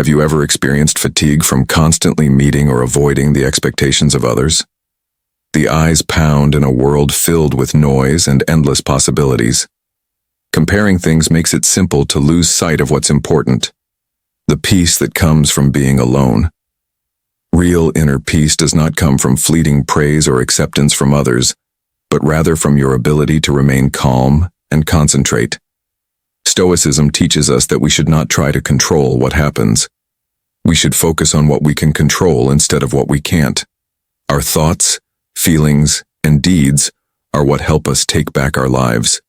Have you ever experienced fatigue from constantly meeting or avoiding the expectations of others? The eyes pound in a world filled with noise and endless possibilities. Comparing things makes it simple to lose sight of what's important, the peace that comes from being alone. Real inner peace does not come from fleeting praise or acceptance from others, but rather from your ability to remain calm and concentrate. Stoicism teaches us that we should not try to control what happens. We should focus on what we can control instead of what we can't. Our thoughts, feelings, and deeds are what help us take back our lives.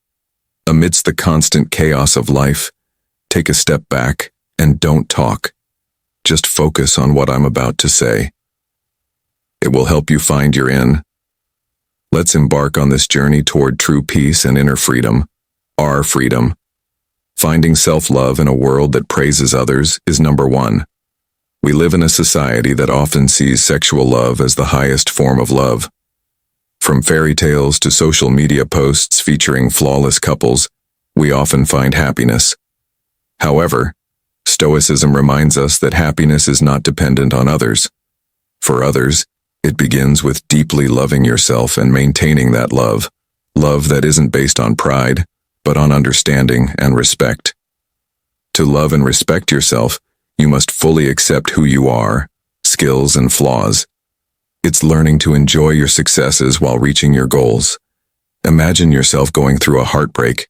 Amidst the constant chaos of life, take a step back and don't talk. Just focus on what I'm about to say. It will help you find your in. Let's embark on this journey toward true peace and inner freedom, our freedom. Finding self-love in a world that praises others is number one. We live in a society that often sees sexual love as the highest form of love. From fairy tales to social media posts featuring flawless couples, we often find happiness. However, Stoicism reminds us that happiness is not dependent on others. For others, it begins with deeply loving yourself and maintaining that love that isn't based on pride, but on understanding and respect. To love and respect yourself, you must fully accept who you are, skills and flaws. It's learning to enjoy your successes while reaching your goals. Imagine yourself going through a heartbreak.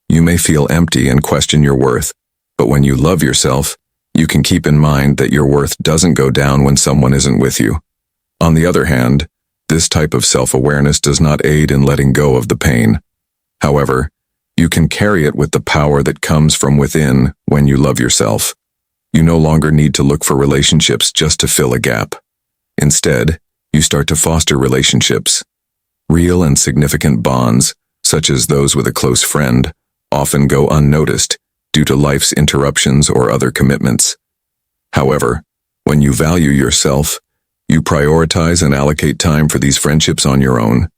You may feel empty and question your worth, but when you love yourself, you can keep in mind that your worth doesn't go down when someone isn't with you. On the other hand, this type of self-awareness does not aid in letting go of the pain. However, you can carry it with the power that comes from within when you love yourself. You no longer need to look for relationships just to fill a gap. Instead, you start to foster relationships. Real and significant bonds, such as those with a close friend, often go unnoticed due to life's interruptions or other commitments. However, when you value yourself, you prioritize and allocate time for these friendships on your own.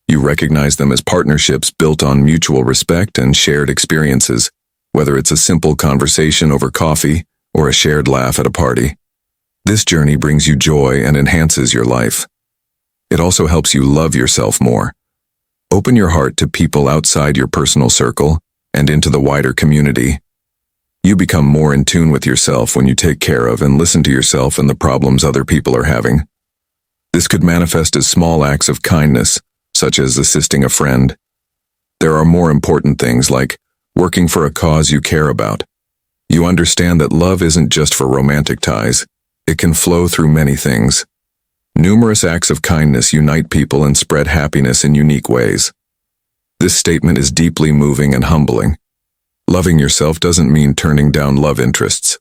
You recognize them as partnerships built on mutual respect and shared experiences, whether it's a simple conversation over coffee or a shared laugh at a party. This journey brings you joy and enhances your life. It also helps you love yourself more. Open your heart to people outside your personal circle and into the wider community. You become more in tune with yourself when you take care of and listen to yourself and the problems other people are having. This could manifest as small acts of kindness, such as assisting a friend. There are more important things like working for a cause you care about. You understand that love isn't just for romantic ties. It can flow through many things. Numerous acts of kindness unite people and spread happiness in unique ways. This statement is deeply moving and humbling. Loving yourself doesn't mean turning down love interests.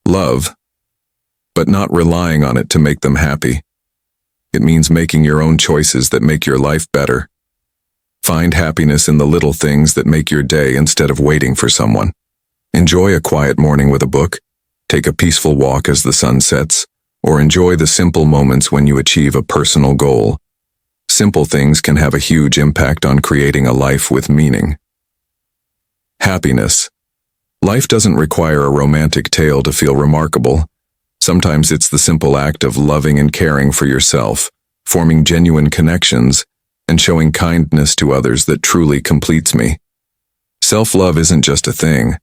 Love, but not relying on it to make them happy. It means making your own choices that make your life better. Find happiness in the little things that make your day instead of waiting for someone. Enjoy a quiet morning with a book, take a peaceful walk as the sun sets, or enjoy the simple moments when you achieve a personal goal. Simple things can have a huge impact on creating a life with meaning. Happiness. Life doesn't require a romantic tale to feel remarkable. Sometimes it's the simple act of loving and caring for yourself, forming genuine connections, and showing kindness to others that truly completes me. Self-love isn't just a thing.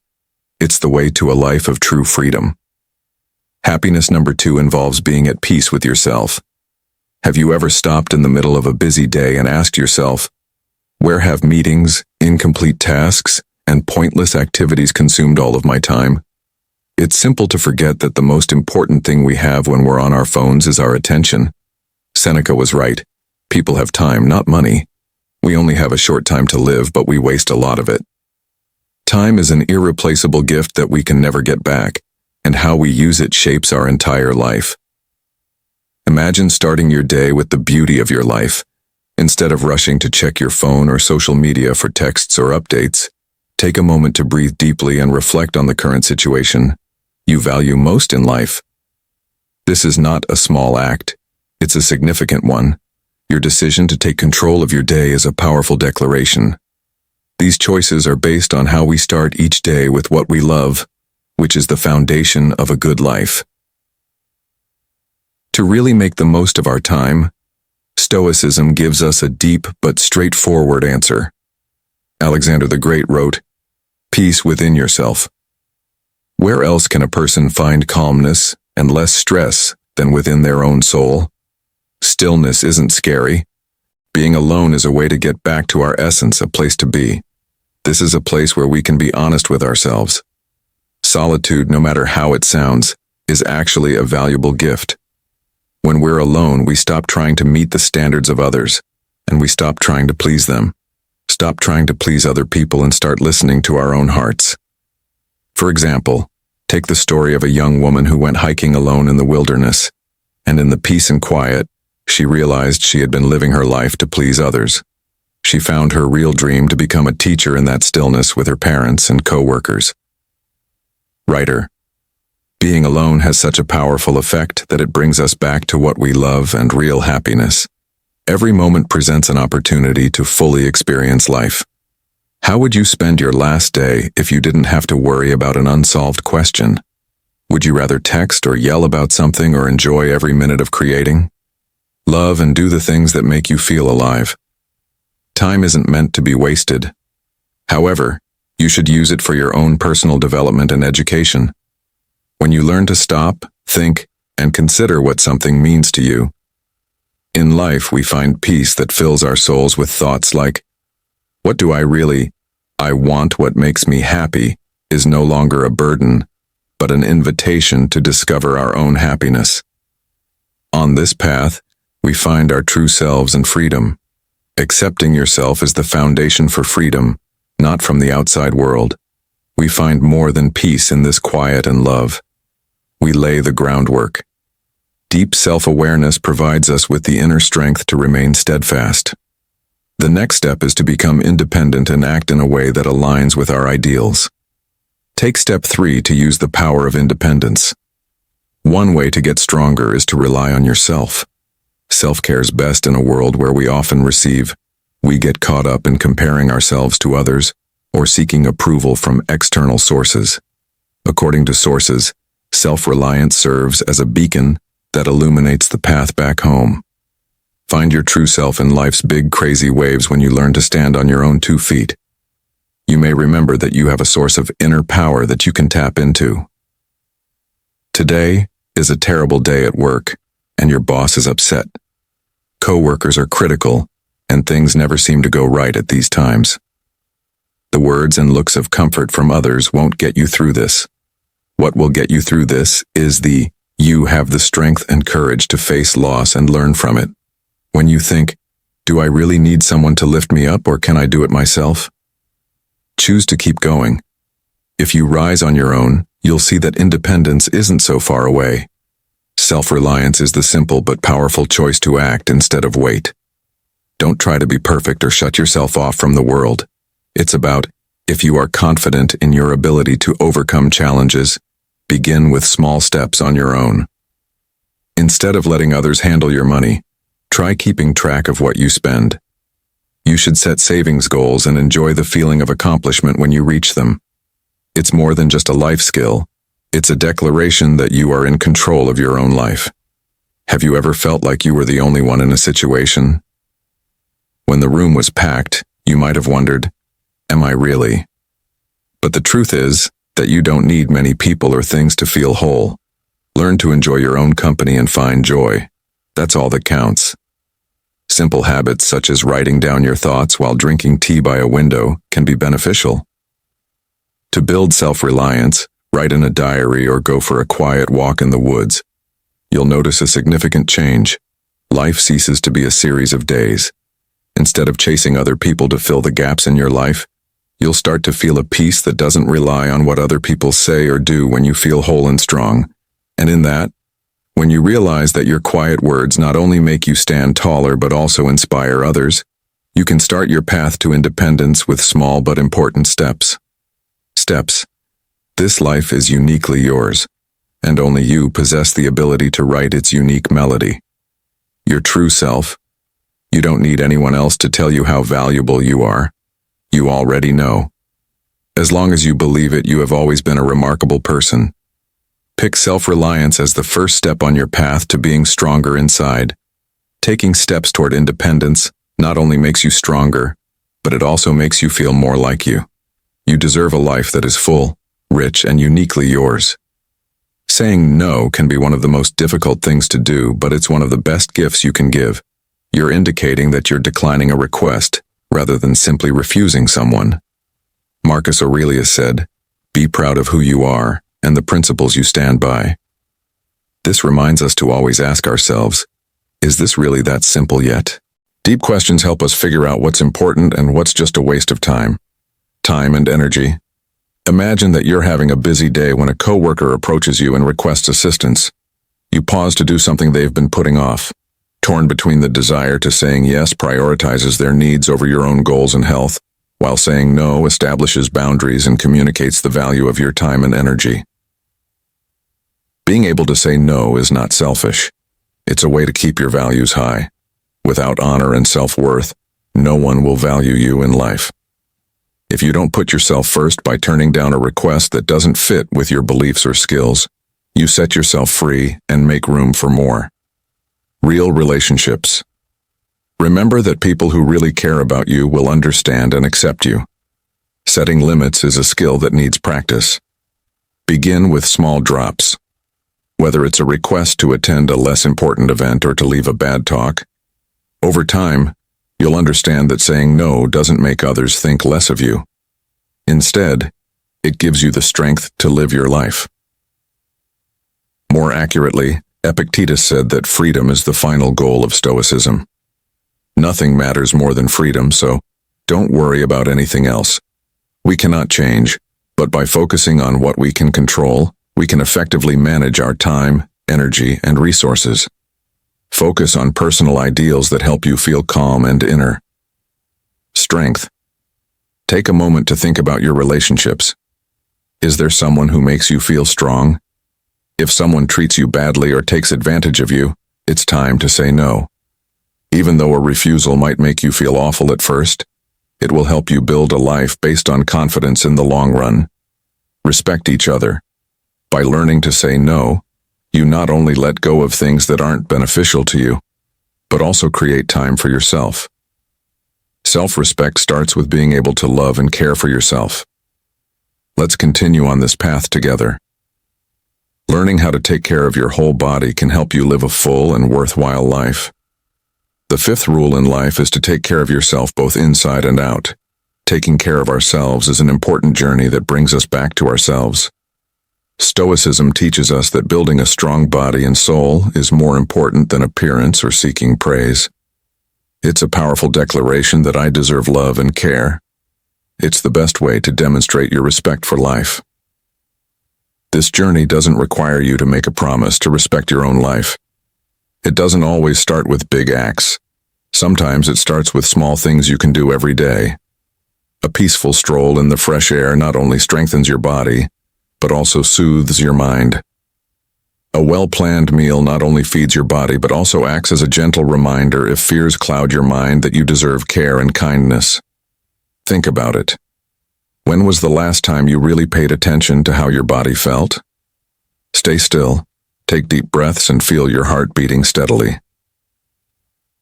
It's the way to a life of true freedom. Happiness number 2 involves being at peace with yourself. Have you ever stopped in the middle of a busy day and asked yourself, where have meetings, incomplete tasks, and pointless activities consumed all of my time? It's simple to forget that the most important thing we have when we're on our phones is our attention. Seneca was right. People have time, not money. We only have a short time to live, but we waste a lot of it. Time is an irreplaceable gift that we can never get back, and how we use it shapes our entire life. Imagine starting your day with the beauty of your life. Instead of rushing to check your phone or social media for texts or updates, take a moment to breathe deeply and reflect on the current situation you value most in life. This is not a small act. It's a significant one. Your decision to take control of your day is a powerful declaration. These choices are based on how we start each day with what we love, which is the foundation of a good life. To really make the most of our time, Stoicism gives us a deep but straightforward answer. Alexander the Great wrote, "Peace within yourself." Where else can a person find calmness and less stress than within their own soul? Stillness isn't scary. Being alone is a way to get back to our essence, a place to be. This is a place where we can be honest with ourselves. Solitude, no matter how it sounds, is actually a valuable gift. When we're alone, we stop trying to meet the standards of others, and we stop trying to please them. Stop trying to please other people and start listening to our own hearts. For example, take the story of a young woman who went hiking alone in the wilderness, and in the peace and quiet, she realized she had been living her life to please others. She found her real dream to become a teacher in that stillness with her parents and co-workers. Writer. Being alone has such a powerful effect that it brings us back to what we love and real happiness. Every moment presents an opportunity to fully experience life. How would you spend your last day if you didn't have to worry about an unsolved question? Would you rather text or yell about something or enjoy every minute of creating? Love and do the things that make you feel alive. Time isn't meant to be wasted. However, you should use it for your own personal development and education. When you learn to stop, think, and consider what something means to you. In life, we find peace that fills our souls with thoughts like, what do I want what makes me happy is no longer a burden, but an invitation to discover our own happiness. On this path, we find our true selves and freedom. Accepting yourself is the foundation for freedom, not from the outside world. We find more than peace in this quiet and love. We lay the groundwork. Deep self-awareness provides us with the inner strength to remain steadfast. The next step is to become independent and act in a way that aligns with our ideals. Take step 3 to use the power of independence. One way to get stronger is to rely on yourself. Self-care is best in a world where we get caught up in comparing ourselves to others or seeking approval from external sources. According to sources, self-reliance serves as a beacon that illuminates the path back home. Find your true self in life's big, crazy waves when you learn to stand on your own 2 feet. You may remember that you have a source of inner power that you can tap into. Today is a terrible day at work, and your boss is upset. Co-workers are critical, and things never seem to go right at these times. The words and looks of comfort from others won't get you through this. What will get you through this is you have the strength and courage to face loss and learn from it. When you think, do I really need someone to lift me up or can I do it myself? Choose to keep going. If you rise on your own, you'll see that independence isn't so far away. Self-reliance is the simple but powerful choice to act instead of wait. Don't try to be perfect or shut yourself off from the world. It's about, if you are confident in your ability to overcome challenges, begin with small steps on your own. Instead of letting others handle your money, try keeping track of what you spend. You should set savings goals and enjoy the feeling of accomplishment when you reach them. It's more than just a life skill. It's a declaration that you are in control of your own life. Have you ever felt like you were the only one in a situation? When the room was packed, you might have wondered, am I really? But the truth is that you don't need many people or things to feel whole. Learn to enjoy your own company and find joy. That's all that counts. Simple habits such as writing down your thoughts while drinking tea by a window can be beneficial. To build self-reliance, write in a diary or go for a quiet walk in the woods. You'll notice a significant change. Life ceases to be a series of days. Instead of chasing other people to fill the gaps in your life, you'll start to feel a peace that doesn't rely on what other people say or do when you feel whole and strong. And in that, when you realize that your quiet words not only make you stand taller but also inspire others, you can start your path to independence with small but important steps. Steps. This life is uniquely yours, and only you possess the ability to write its unique melody. Your true self. You don't need anyone else to tell you how valuable you are. You already know. As long as you believe it, you have always been a remarkable person. Pick self-reliance as the first step on your path to being stronger inside. Taking steps toward independence not only makes you stronger, but it also makes you feel more like you. You deserve a life that is full, rich, and uniquely yours. Saying no can be one of the most difficult things to do, but it's one of the best gifts you can give. You're indicating that you're declining a request, rather than simply refusing someone. Marcus Aurelius said, "Be proud of who you are and the principles you stand by." This reminds us to always ask ourselves, is this really that simple yet? Deep questions help us figure out what's important and what's just a waste of time. Time and energy. Imagine that you're having a busy day when a coworker approaches you and requests assistance. You pause to do something they've been putting off. Torn between the desire to saying yes prioritizes their needs over your own goals and health, while saying no establishes boundaries and communicates the value of your time and energy. Being able to say no is not selfish. It's a way to keep your values high. Without honor and self-worth, no one will value you in life. If you don't put yourself first by turning down a request that doesn't fit with your beliefs or skills, you set yourself free and make room for more. Real relationships. Remember that people who really care about you will understand and accept you. Setting limits is a skill that needs practice. Begin with small drops. Whether it's a request to attend a less important event or to leave a bad talk, over time, you'll understand that saying no doesn't make others think less of you. Instead, it gives you the strength to live your life. More accurately, Epictetus said that freedom is the final goal of Stoicism. Nothing matters more than freedom, so don't worry about anything else. We cannot change, but by focusing on what we can control, we can effectively manage our time, energy, and resources. Focus on personal ideals that help you feel calm and inner. Strength. Take a moment to think about your relationships. Is there someone who makes you feel strong? If someone treats you badly or takes advantage of you, it's time to say no. Even though a refusal might make you feel awful at first, it will help you build a life based on confidence in the long run. Respect each other. By learning to say no, you not only let go of things that aren't beneficial to you, but also create time for yourself. Self-respect starts with being able to love and care for yourself. Let's continue on this path together. Learning how to take care of your whole body can help you live a full and worthwhile life. The fifth rule in life is to take care of yourself both inside and out. Taking care of ourselves is an important journey that brings us back to ourselves. Stoicism teaches us that building a strong body and soul is more important than appearance or seeking praise. It's a powerful declaration that I deserve love and care. It's the best way to demonstrate your respect for life. This journey doesn't require you to make a promise to respect your own life. It doesn't always start with big acts. Sometimes it starts with small things you can do every day. A peaceful stroll in the fresh air not only strengthens your body, but also soothes your mind. A well-planned meal not only feeds your body, but also acts as a gentle reminder if fears cloud your mind that you deserve care and kindness. Think about it. When was the last time you really paid attention to how your body felt? Stay still, take deep breaths, and feel your heart beating steadily.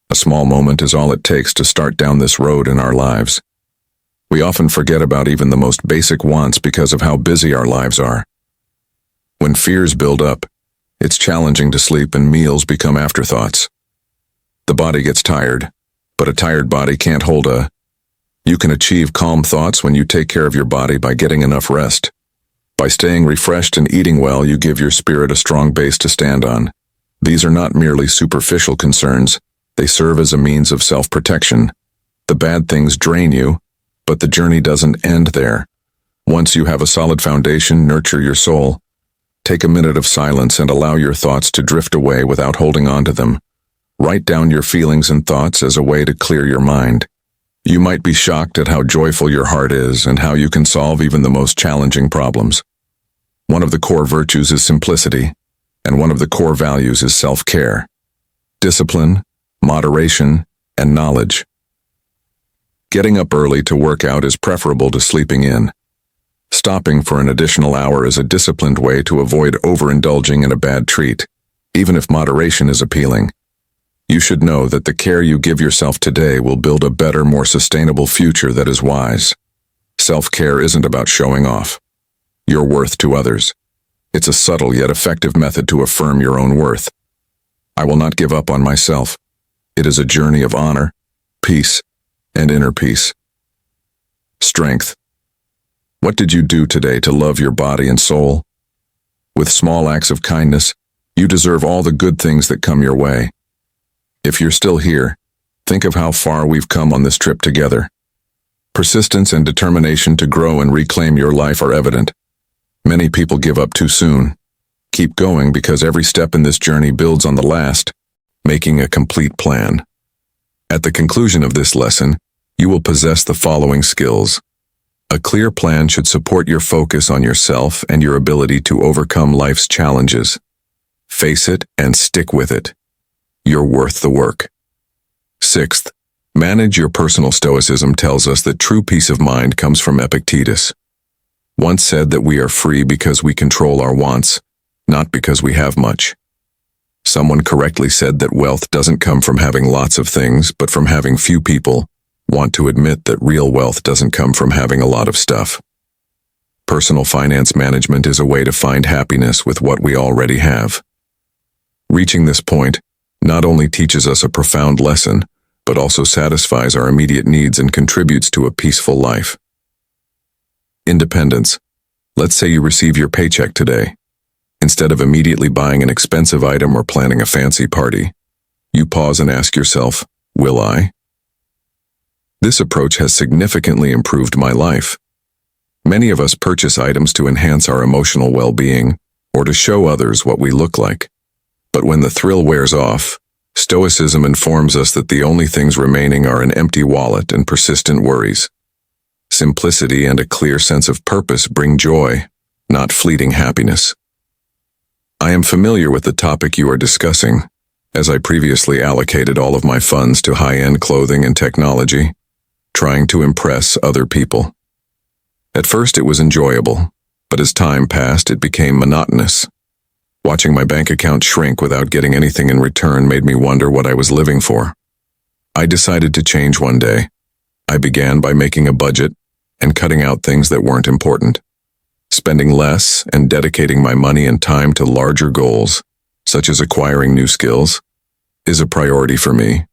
A small moment is all it takes to start down this road in our lives. We often forget about even the most basic wants because of how busy our lives are. When fears build up, it's challenging to sleep and meals become afterthoughts. The body gets tired, but a tired body can't hold a. You can achieve calm thoughts when you take care of your body by getting enough rest. By staying refreshed and eating well, you give your spirit a strong base to stand on. These are not merely superficial concerns, they serve as a means of self-protection. The bad things drain you, but the journey doesn't end there. Once you have a solid foundation, nurture your soul. Take a minute of silence and allow your thoughts to drift away without holding on to them. Write down your feelings and thoughts as a way to clear your mind. You might be shocked at how joyful your heart is and how you can solve even the most challenging problems. One of the core virtues is simplicity, and one of the core values is self-care. Discipline, moderation, and knowledge. Getting up early to work out is preferable to sleeping in. Stopping for an additional hour is a disciplined way to avoid overindulging in a bad treat, even if moderation is appealing. You should know that the care you give yourself today will build a better, more sustainable future that is wise. Self-care isn't about showing off your worth to others. It's a subtle yet effective method to affirm your own worth. I will not give up on myself. It is a journey of honor, peace, and inner peace. Strength. What did you do today to love your body and soul? With small acts of kindness, you deserve all the good things that come your way. If you're still here, think of how far we've come on this trip together. Persistence and determination to grow and reclaim your life are evident. Many people give up too soon. Keep going because every step in this journey builds on the last, making a complete plan. At the conclusion of this lesson, you will possess the following skills. A clear plan should support your focus on yourself and your ability to overcome life's challenges. Face it and stick with it. You're worth the work. Sixth, manage your personal stoicism tells us that true peace of mind comes from Epictetus. Once said that we are free because we control our wants, not because we have much. Someone correctly said that wealth doesn't come from having lots of things, but from having few people want to admit that real wealth doesn't come from having a lot of stuff. Personal finance management is a way to find happiness with what we already have. Reaching this point not only teaches us a profound lesson, but also satisfies our immediate needs and contributes to a peaceful life. Independence. Let's say you receive your paycheck today. Instead of immediately buying an expensive item or planning a fancy party, you pause and ask yourself, will I? This approach has significantly improved my life. Many of us purchase items to enhance our emotional well-being or to show others what we look like. But when the thrill wears off, Stoicism informs us that the only things remaining are an empty wallet and persistent worries. Simplicity and a clear sense of purpose bring joy, not fleeting happiness. I am familiar with the topic you are discussing, as I previously allocated all of my funds to high-end clothing and technology, trying to impress other people. At first it was enjoyable, but as time passed it became monotonous. Watching my bank account shrink without getting anything in return made me wonder what I was living for. I decided to change one day. I began by making a budget and cutting out things that weren't important. Spending less and dedicating my money and time to larger goals, such as acquiring new skills, is a priority for me.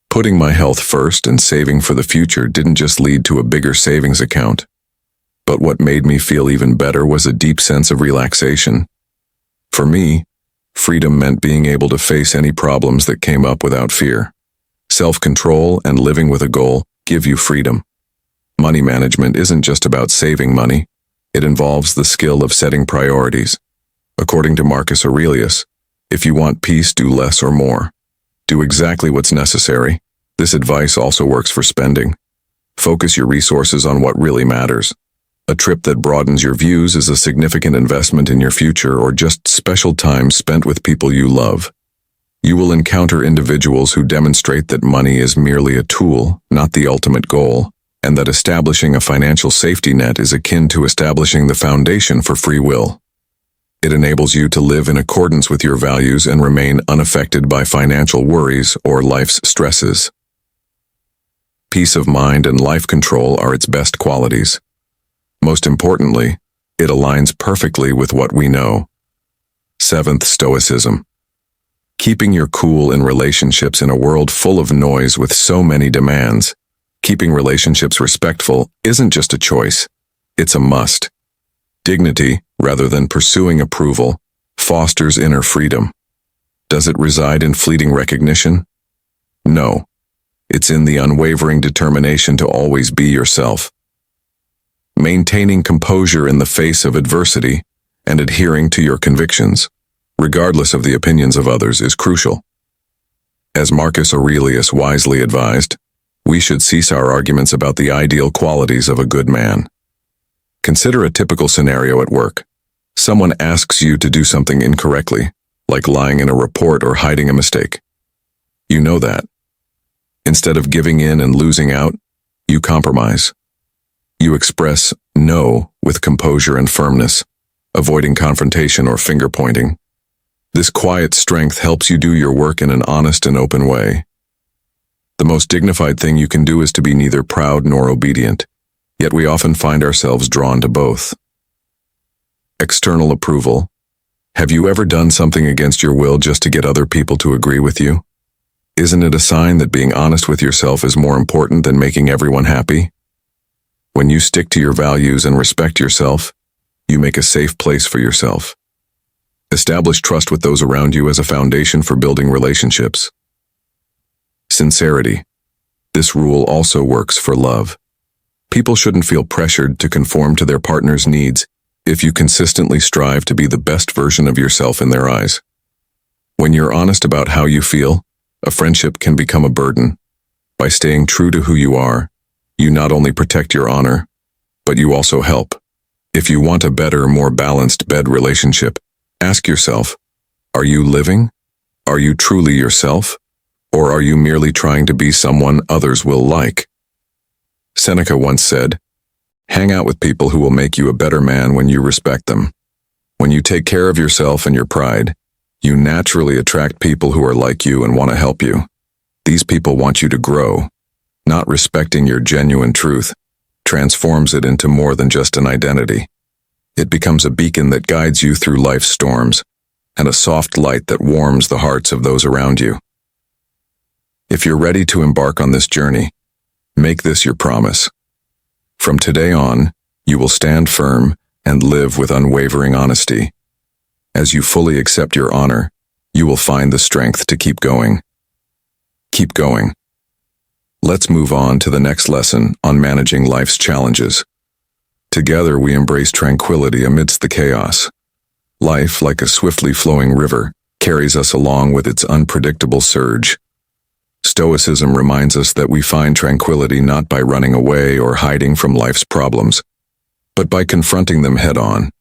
Putting my health first and saving for the future didn't just lead to a bigger savings account, but what made me feel even better was a deep sense of relaxation. For me, freedom meant being able to face any problems that came up without fear. Self-control and living with a goal give you freedom. Money management isn't just about saving money. It involves the skill of setting priorities. According to Marcus Aurelius, if you want peace, do less or more. Do exactly what's necessary. This advice also works for spending. Focus your resources on what really matters. A trip that broadens your views is a significant investment in your future or just special time spent with people you love. You will encounter individuals who demonstrate that money is merely a tool, not the ultimate goal, and that establishing a financial safety net is akin to establishing the foundation for free will. It enables you to live in accordance with your values and remain unaffected by financial worries or life's stresses. Peace of mind and life control are its best qualities. Most importantly, it aligns perfectly with what we know. Seventh, Stoicism. Keeping your cool in relationships in a world full of noise with so many demands. Keeping relationships respectful isn't just a choice, it's a must. Dignity, rather than pursuing approval, fosters inner freedom. Does it reside in fleeting recognition? No. It's in the unwavering determination to always be yourself. Maintaining composure in the face of adversity and adhering to your convictions, regardless of the opinions of others, is crucial. As Marcus Aurelius wisely advised, we should cease our arguments about the ideal qualities of a good man. Consider a typical scenario at work. Someone asks you to do something incorrectly, like lying in a report or hiding a mistake. You know that. Instead of giving in and losing out, you compromise. You express no with composure and firmness, avoiding confrontation or finger-pointing. This quiet strength helps you do your work in an honest and open way. The most dignified thing you can do is to be neither proud nor obedient, yet we often find ourselves drawn to both. External approval. Have you ever done something against your will just to get other people to agree with you? Isn't it a sign that being honest with yourself is more important than making everyone happy? When you stick to your values and respect yourself, you make a safe place for yourself. Establish trust with those around you as a foundation for building relationships. Sincerity. This rule also works for love. People shouldn't feel pressured to conform to their partner's needs if you consistently strive to be the best version of yourself in their eyes. When you're honest about how you feel, a friendship can become a burden. By staying true to who you are, you not only protect your honor, but you also help. If you want a better, more balanced bed relationship, ask yourself, are you living? Are you truly yourself? Or are you merely trying to be someone others will like? Seneca once said, hang out with people who will make you a better man when you respect them. When you take care of yourself and your pride, you naturally attract people who are like you and want to help you. These people want you to grow. Not respecting your genuine truth transforms it into more than just an identity. It becomes a beacon that guides you through life's storms and a soft light that warms the hearts of those around you. If you're ready to embark on this journey, make this your promise. From today on, you will stand firm and live with unwavering honesty. As you fully accept your honor, you will find the strength to keep going. Keep going. Let's move on to the next lesson on managing life's challenges. Together we embrace tranquility amidst the chaos. Life, like a swiftly flowing river, carries us along with its unpredictable surge. Stoicism reminds us that we find tranquility not by running away or hiding from life's problems, but by confronting them head-on.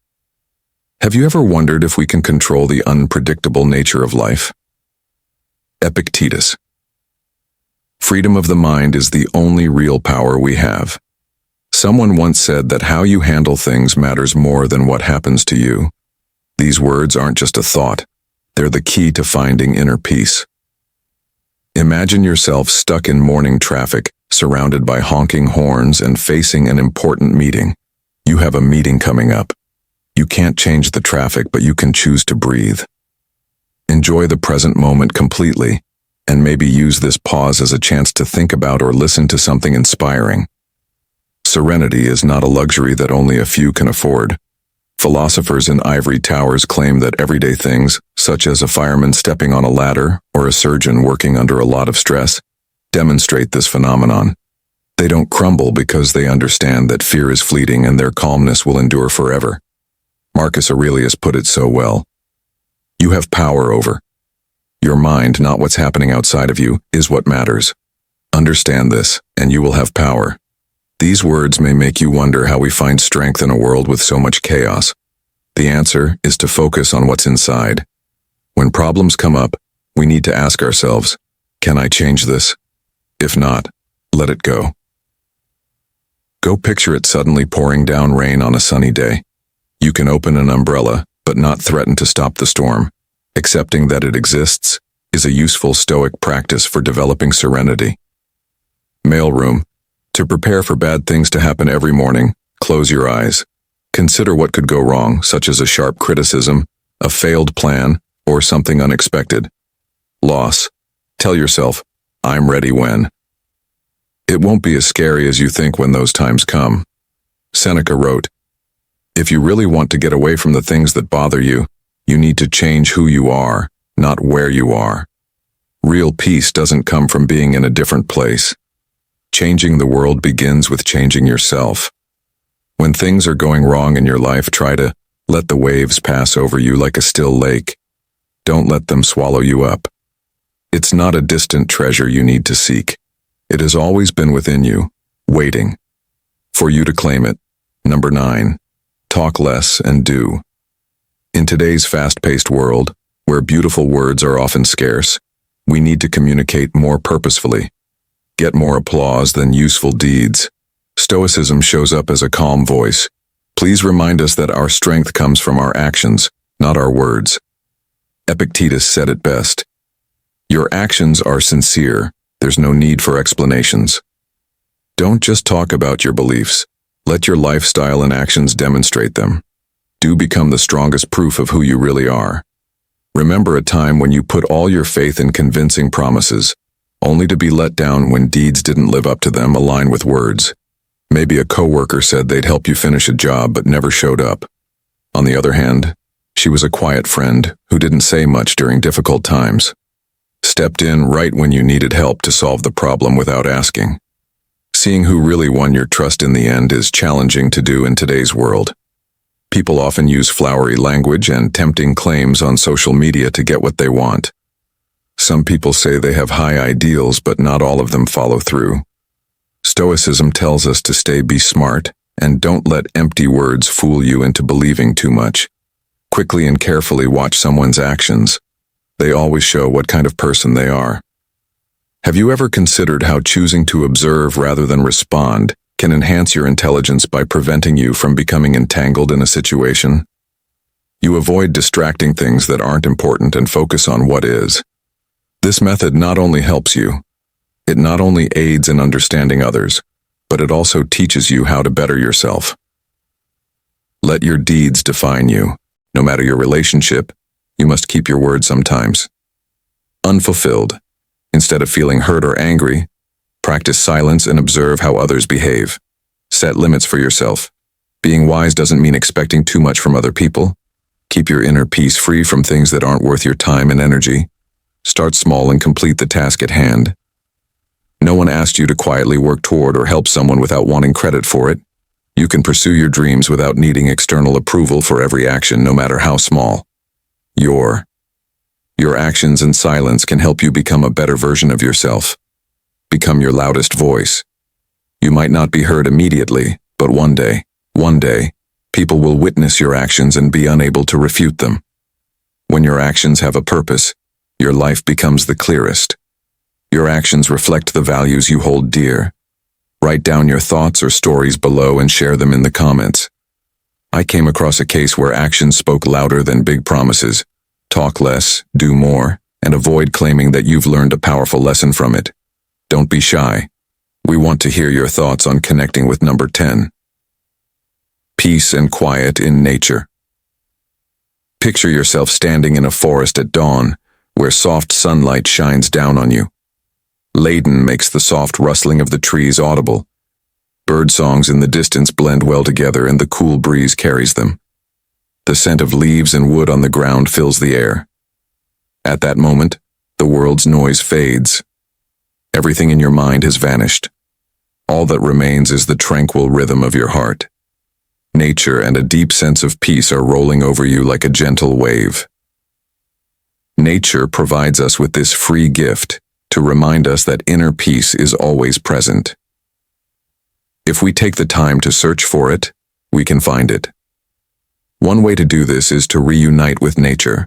Have you ever wondered if we can control the unpredictable nature of life? Epictetus. Freedom of the mind is the only real power we have. Someone once said that how you handle things matters more than what happens to you. These words aren't just a thought, they're the key to finding inner peace. Imagine yourself stuck in morning traffic, surrounded by honking horns and facing an important meeting. You have a meeting coming up. You can't change the traffic, but you can choose to breathe. Enjoy the present moment completely, and maybe use this pause as a chance to think about or listen to something inspiring. Serenity is not a luxury that only a few can afford. Philosophers in ivory towers claim that everyday things, such as a fireman stepping on a ladder or a surgeon working under a lot of stress, demonstrate this phenomenon. They don't crumble because they understand that fear is fleeting and their calmness will endure forever. Marcus Aurelius put it so well. You have power over. Your mind, not what's happening outside of you, is what matters. Understand this, and you will have power. These words may make you wonder how we find strength in a world with so much chaos. The answer is to focus on what's inside. When problems come up, we need to ask ourselves, can I change this? If not, let it go. Go picture it suddenly pouring down rain on a sunny day. You can open an umbrella, but not threaten to stop the storm. Accepting that it exists is a useful Stoic practice for developing serenity. Mailroom. To prepare for bad things to happen every morning, close your eyes. Consider what could go wrong, such as a sharp criticism, a failed plan, or something unexpected. Loss. Tell yourself, I'm ready when. It won't be as scary as you think when those times come. Seneca wrote, if you really want to get away from the things that bother you, you need to change who you are, not where you are. Real peace doesn't come from being in a different place. Changing the world begins with changing yourself. When things are going wrong in your life, try to let the waves pass over you like a still lake. Don't let them swallow you up. It's not a distant treasure you need to seek. It has always been within you, waiting for you to claim it. Number 9. Talk less and do. In today's fast-paced world, where beautiful words are often scarce, we need to communicate more purposefully. Get more applause than useful deeds. Stoicism shows up as a calm voice. Please remind us that our strength comes from our actions, not our words. Epictetus said it best. Your actions are sincere. There's no need for explanations. Don't just talk about your beliefs. Let your lifestyle and actions demonstrate them. Do become the strongest proof of who you really are. Remember a time when you put all your faith in convincing promises, only to be let down when deeds didn't live up to them align with words. Maybe a coworker said they'd help you finish a job but never showed up. On the other hand, she was a quiet friend who didn't say much during difficult times. Stepped in right when you needed help to solve the problem without asking. Seeing who really won your trust in the end is challenging to do in today's world. People often use flowery language and tempting claims on social media to get what they want. Some people say they have high ideals, but not all of them follow through. Stoicism tells us to be smart, and don't let empty words fool you into believing too much. Quickly and carefully watch someone's actions. They always show what kind of person they are. Have you ever considered how choosing to observe rather than respond can enhance your intelligence by preventing you from becoming entangled in a situation? You avoid distracting things that aren't important and focus on what is. This method not only helps you, it not only aids in understanding others, but it also teaches you how to better yourself. Let your deeds define you. No matter your relationship, you must keep your word sometimes. Unfulfilled. Instead of feeling hurt or angry, practice silence and observe how others behave. Set limits for yourself. Being wise doesn't mean expecting too much from other people. Keep your inner peace free from things that aren't worth your time and energy. Start small and complete the task at hand. No one asked you to quietly work toward or help someone without wanting credit for it. You can pursue your dreams without needing external approval for every action, no matter how small. Your actions and silence can help you become a better version of yourself. Become your loudest voice. You might not be heard immediately, but one day, people will witness your actions and be unable to refute them. When your actions have a purpose, your life becomes the clearest. Your actions reflect the values you hold dear. Write down your thoughts or stories below and share them in the comments. I came across a case where actions spoke louder than big promises. Talk less, do more, and avoid claiming that you've learned a powerful lesson from it. Don't be shy. We want to hear your thoughts on connecting with number 10. Peace and quiet in nature. Picture yourself standing in a forest at dawn, where soft sunlight shines down on you. Laden makes the soft rustling of the trees audible. Bird songs in the distance blend well together and the cool breeze carries them. The scent of leaves and wood on the ground fills the air. At that moment, the world's noise fades. Everything in your mind has vanished. All that remains is the tranquil rhythm of your heart. Nature and a deep sense of peace are rolling over you like a gentle wave. Nature provides us with this free gift to remind us that inner peace is always present. If we take the time to search for it, we can find it. One way to do this is to reunite with nature.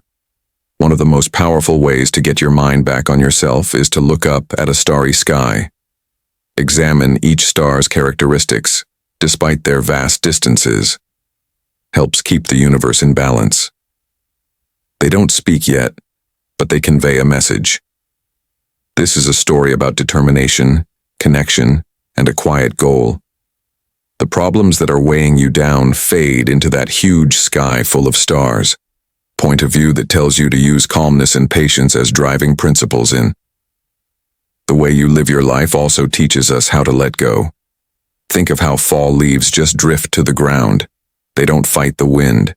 One of the most powerful ways to get your mind back on yourself is to look up at a starry sky. Examine each star's characteristics, despite their vast distances. Helps keep the universe in balance. They don't speak yet, but they convey a message. This is a story about determination, connection, and a quiet goal. The problems that are weighing you down fade into that huge sky full of stars. Point of view that tells you to use calmness and patience as driving principles in. The way you live your life also teaches us how to let go. Think of how fall leaves just drift to the ground. They don't fight the wind.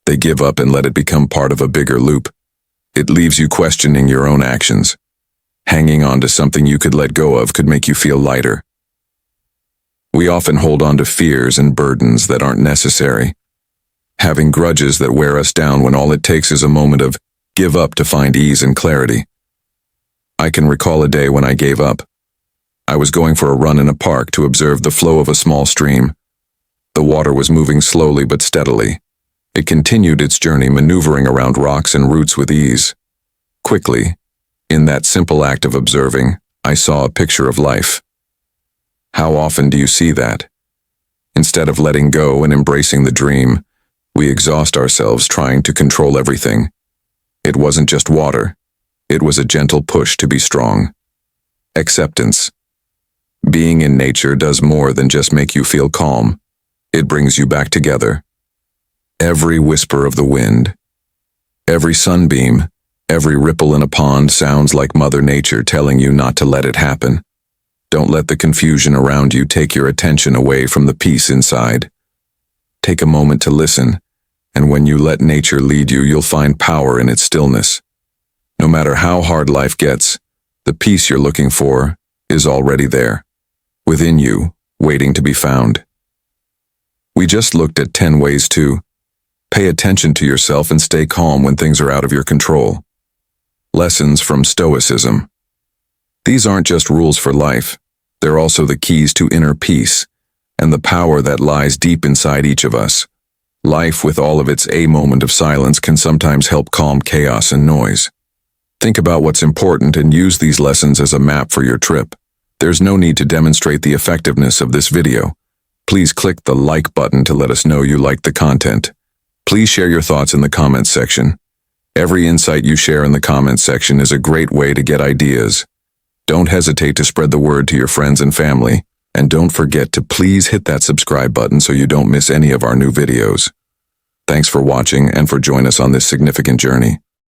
They give up and let it become part of a bigger loop. It leaves you questioning your own actions. Hanging on to something you could let go of could make you feel lighter. We often hold on to fears and burdens that aren't necessary. Having grudges that wear us down when all it takes is a moment of give up to find ease and clarity. I can recall a day when I gave up. I was going for a run in a park to observe the flow of a small stream. The water was moving slowly but steadily. It continued its journey, maneuvering around rocks and roots with ease. Quickly, in that simple act of observing, I saw a picture of life. How often do you see that? Instead of letting go and embracing the dream, we exhaust ourselves trying to control everything. It wasn't just water. It was a gentle push to be strong. Acceptance. Being in nature does more than just make you feel calm. It brings you back together. Every whisper of the wind, every sunbeam, every ripple in a pond sounds like Mother Nature telling you not to let it happen. Don't let the confusion around you take your attention away from the peace inside. Take a moment to listen, and when you let nature lead you, you'll find power in its stillness. No matter how hard life gets, the peace you're looking for is already there, within you, waiting to be found. We just looked at 10 ways to pay attention to yourself and stay calm when things are out of your control. Lessons from Stoicism. These aren't just rules for life. They're also the keys to inner peace and the power that lies deep inside each of us. Life, with all of its moment of silence, can sometimes help calm chaos and noise. Think about what's important and use these lessons as a map for your trip. There's no need to demonstrate the effectiveness of this video. Please click the like button to let us know you liked the content. Please share your thoughts in the comments section. Every insight you share in the comments section is a great way to get ideas. Don't hesitate to spread the word to your friends and family, and don't forget to please hit that subscribe button so you don't miss any of our new videos. Thanks for watching and for joining us on this significant journey.